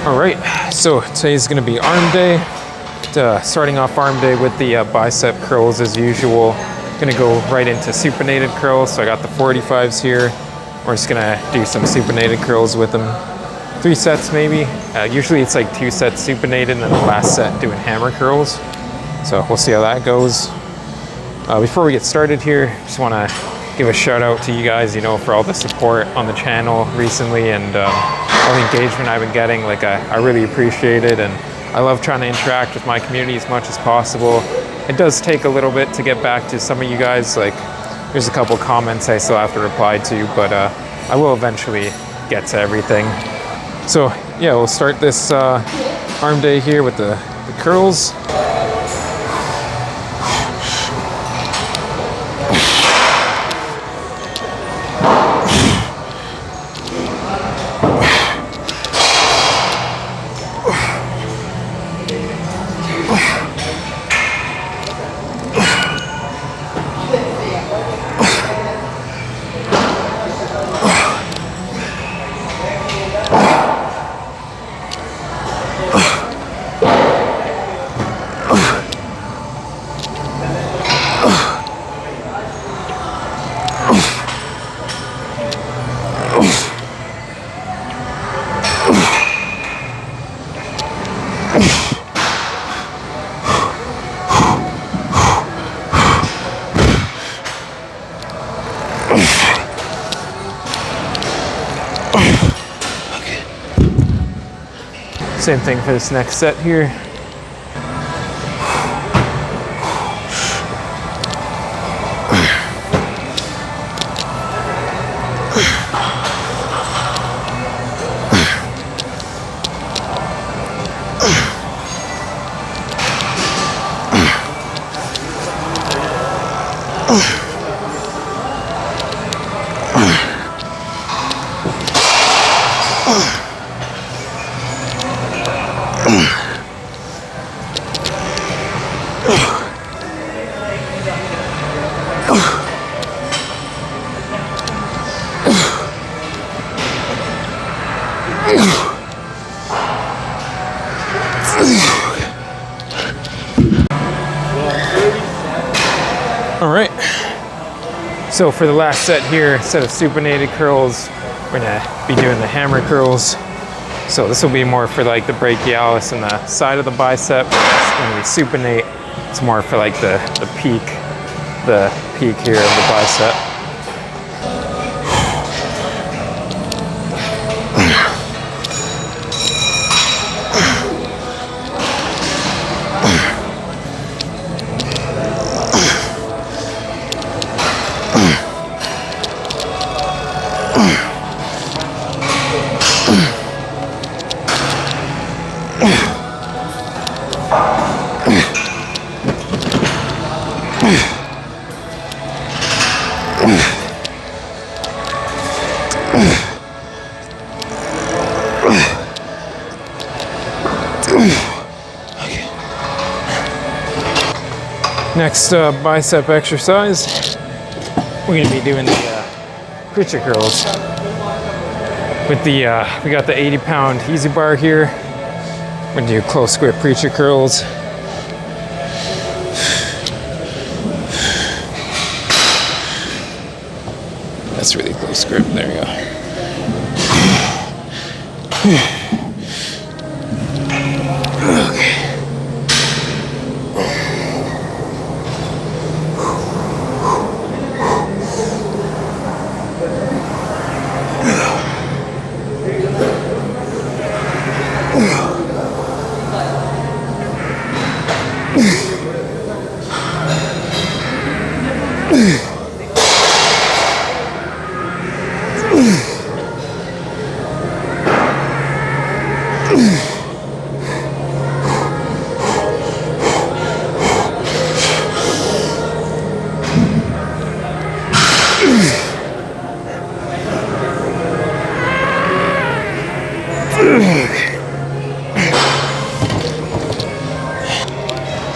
All right, so today's gonna be arm day. Starting off arm day with the bicep curls as usual. Gonna go right into supinated curls. So I got the 45s here. We're just gonna do some supinated curls with them. 3 sets maybe. Usually it's like 2 sets supinated and then the last set doing hammer curls. So we'll see how that goes. Before we get started here, just wanna give a shout out to you guys, you know, for all the support on the channel recently and all the engagement I've been getting. Like I really appreciate it, and I love trying to interact with my community as much as possible. It does take a little bit to get back to some of you guys. Like there's a couple comments I still have to reply to, but I will eventually get to everything. So yeah, we'll start this arm day here with the curls. Same thing for this next set here. All right, so for the last set here, set of supinated curls, we're gonna be doing the hammer curls. So this will be more for like the brachialis and the side of the bicep. When we supinate, it's more for like the peak here of the bicep. Next bicep exercise, we're gonna be doing the preacher curls. With the, we got the 80-pound easy bar here. We're gonna do close grip preacher curls. That's really close grip, there you go.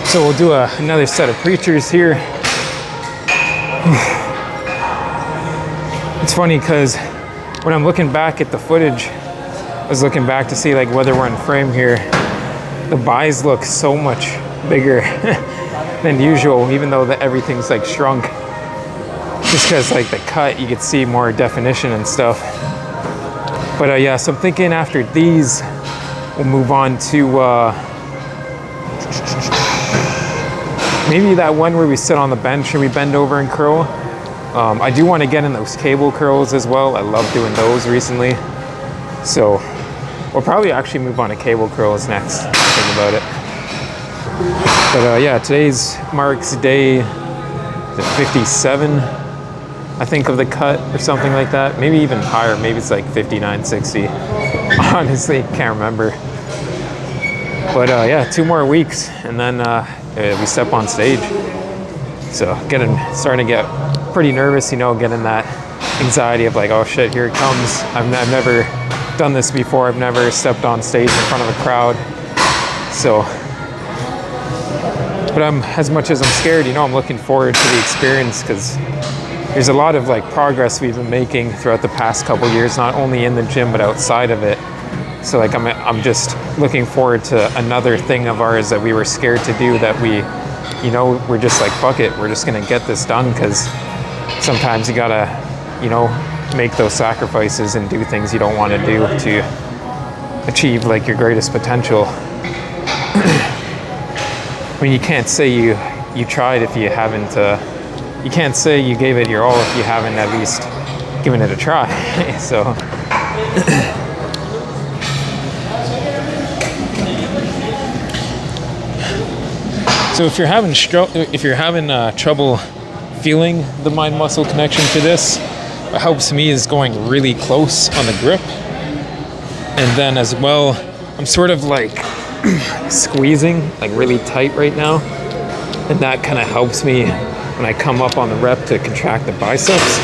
So we'll do another set of preachers here. It's funny because when I'm looking back at the footage, I was looking back to see like whether we're in frame here. The buys look so much bigger than usual, even though everything's like shrunk. Just because like the cut, you could see more definition and stuff. But yeah, so I'm thinking after these, we'll move on to maybe that one where we sit on the bench and we bend over and curl. I do want to get in those cable curls as well. I love doing those recently. So we'll probably actually move on to cable curls next, think about it. But yeah, today's marks day 57, I think, of the cut or something like that. Maybe even higher, maybe it's like 59, 60. Honestly, can't remember. But yeah, 2 more weeks and then we step on stage. So starting to get pretty nervous, you know, getting that anxiety of like, oh shit, here it comes. I've never done this before. I've never stepped on stage in front of a crowd. So, but as much as I'm scared, you know, I'm looking forward to the experience because there's a lot of like progress we've been making throughout the past couple years, not only in the gym, but outside of it. So like I'm just looking forward to another thing of ours that we were scared to do that we, you know, we're just like, fuck it, we're just gonna get this done, because sometimes you gotta, you know, make those sacrifices and do things you don't want to do to achieve like your greatest potential. I mean, you can't say you tried if you haven't, you can't say you gave it your all if you haven't at least given it a try. So so if you're having trouble feeling the mind-muscle connection to this, what helps me is going really close on the grip. And then as well, I'm sort of like squeezing like really tight right now. And that kind of helps me when I come up on the rep to contract the biceps.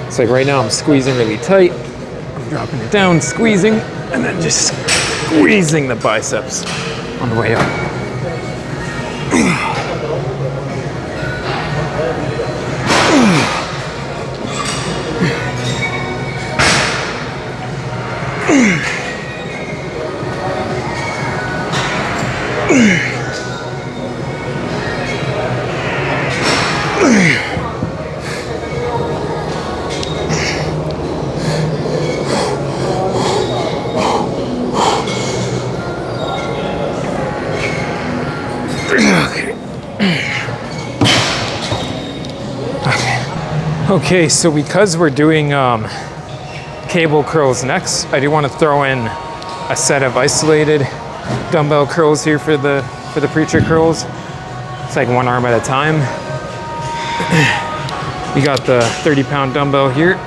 It's like right now I'm squeezing really tight. I'm dropping it down, squeezing, and then just squeezing the biceps on the way up. Okay, so because we're doing cable curls next, I do want to throw in a set of isolated dumbbell curls here for the preacher curls. It's like one arm at a time. You got the 30-pound dumbbell here.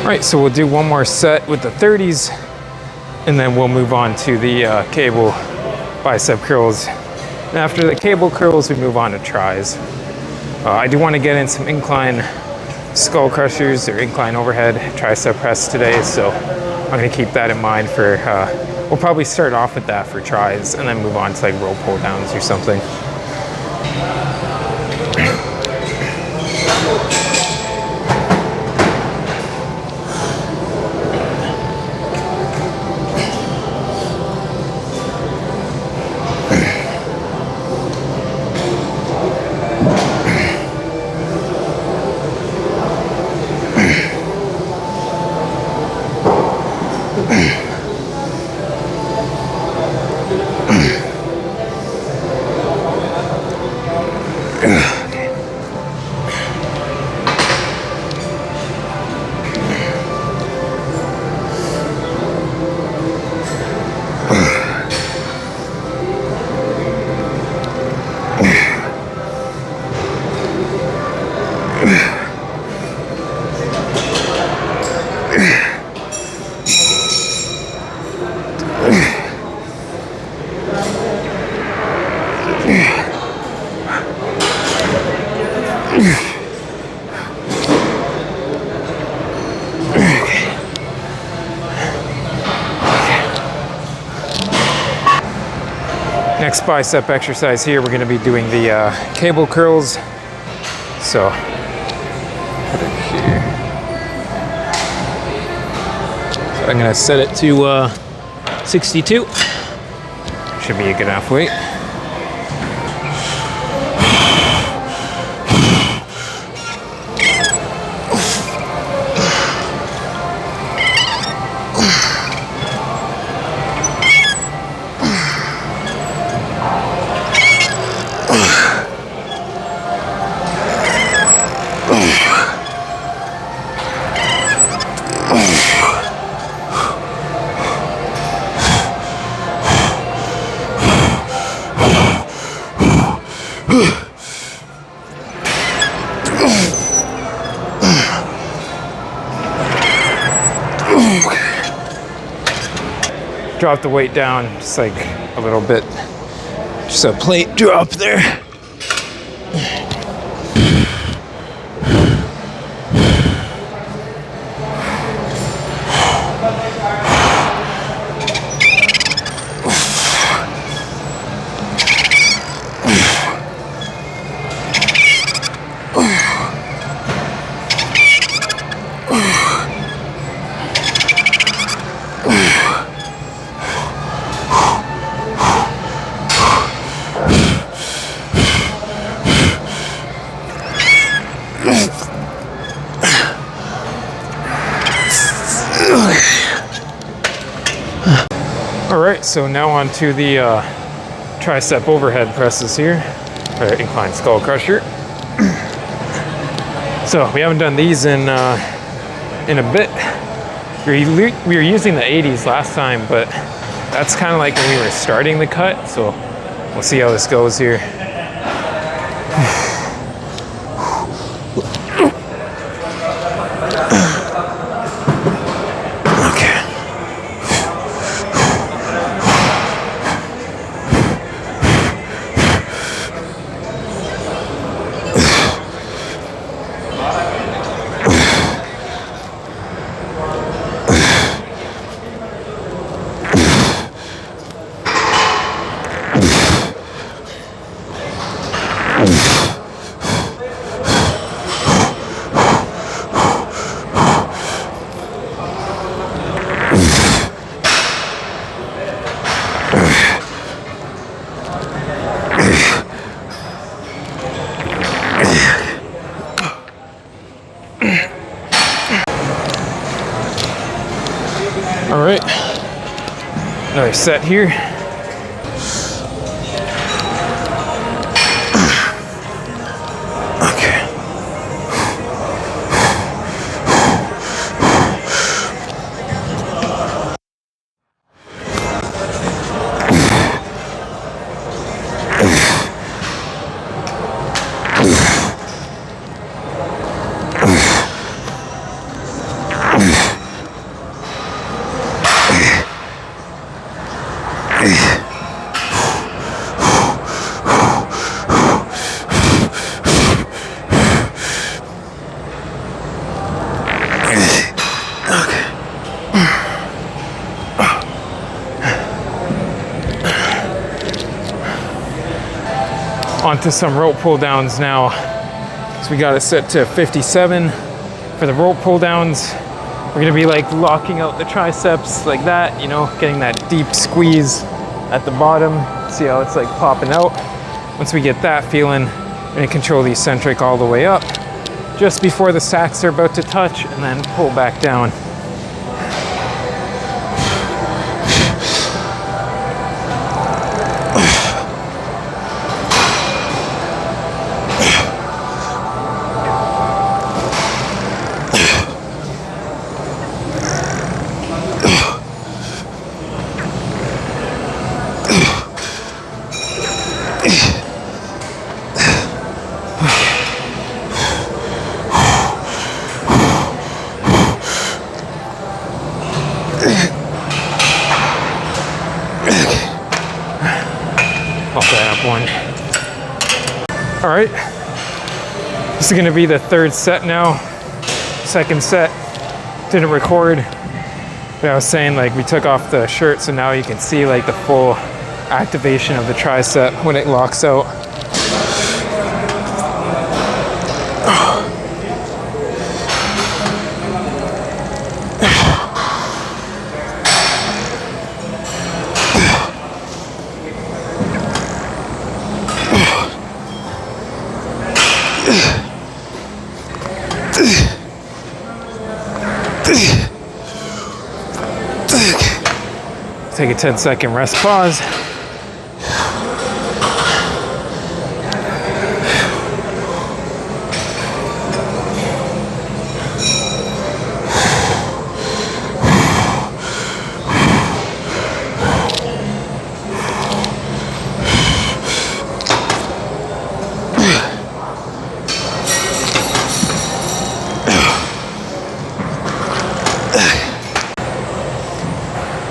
Right, so we'll do one more set with the 30s, and then we'll move on to the cable bicep curls. And after the cable curls, we move on to tries. I do want to get in some incline skull crushers or incline overhead tricep press today, so I'm going to keep that in mind for, we'll probably start off with that for tries and then move on to like row pull downs or something. Next bicep exercise here, we're gonna be doing the cable curls. So, put it here. So I'm gonna set it to 62. Should be a good enough weight. Drop the weight down just like a little bit. Just a plate drop there. All right, so now on to the tricep overhead presses here, or incline skull crusher. So we haven't done these in a bit. We were using the 80s last time, but that's kind of like when we were starting the cut. So we'll see how this goes here. All right, another set here. Onto some rope pull downs now. So we got it set to 57 for the rope pull downs. We're gonna be like locking out the triceps like that, you know, getting that deep squeeze at the bottom. See how it's like popping out. Once we get that feeling, we're gonna control the eccentric all the way up just before the sacks are about to touch, and then pull back down. One. All right, this is gonna be the third set now. Second set didn't record, but I was saying like we took off the shirt, so now you can see like the full activation of the tricep when it locks out. Take a 10-second rest pause.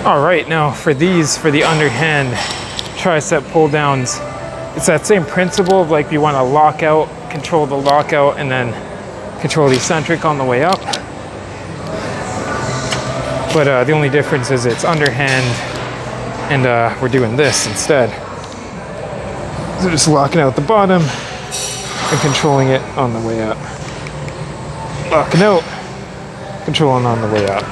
All right, now for these, for the underhand tricep pull downs, it's that same principle of like you want to lock out, control the lockout, and then control the eccentric on the way up. But the only difference is it's underhand, and we're doing this instead. So just locking out the bottom and controlling it on the way up. Locking out, controlling on the way up.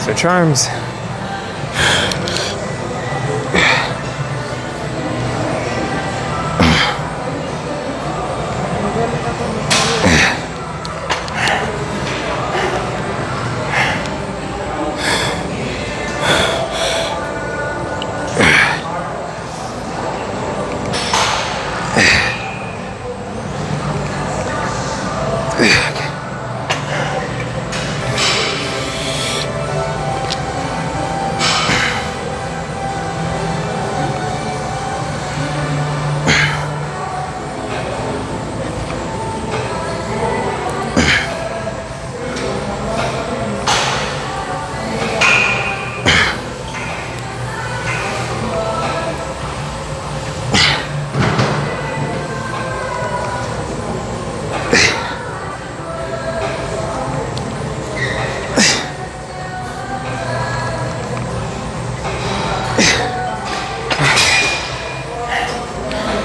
Switch arms.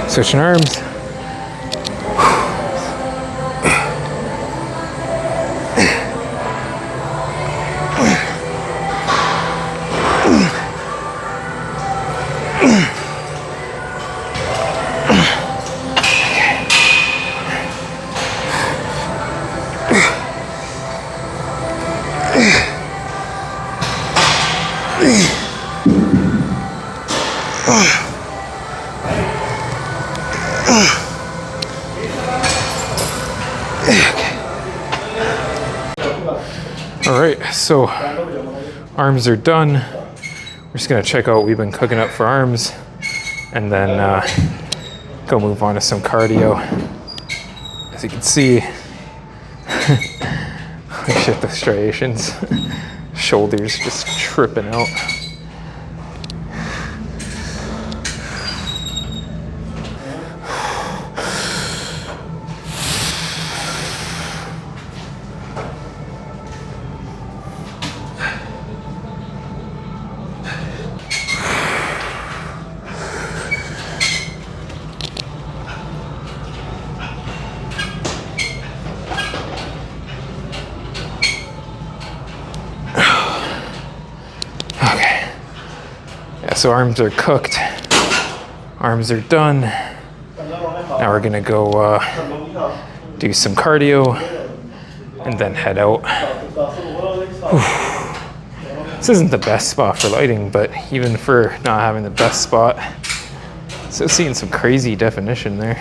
Switching arms. All right, so arms are done. We're just gonna check out what we've been cooking up for arms, and then go move on to some cardio. As you can see, shit, the striations, shoulders just tripping out. So arms are cooked, arms are done. Now we're gonna go do some cardio and then head out. Whew. This isn't the best spot for lighting, but even for not having the best spot, still seeing some crazy definition there.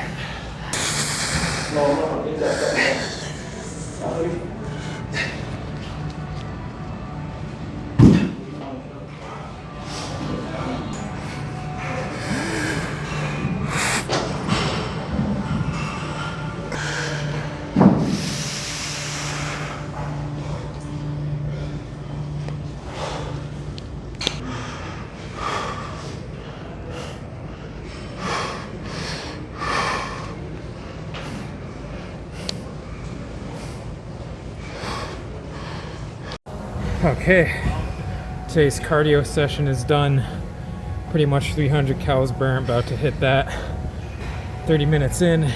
Okay, today's cardio session is done. Pretty much 300 calories burnt, about to hit that. 30 minutes in.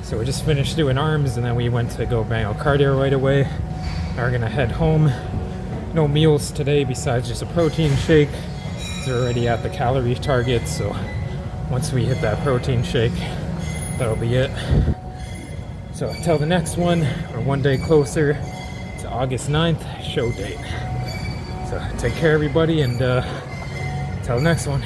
So we just finished doing arms and then we went to go bang out cardio right away. Now we're gonna head home. No meals today besides just a protein shake. We're already at the calorie target, so once we hit that protein shake, that'll be it. So until the next one, we're one day closer to August 9th, show date. So take care everybody, and until the next one.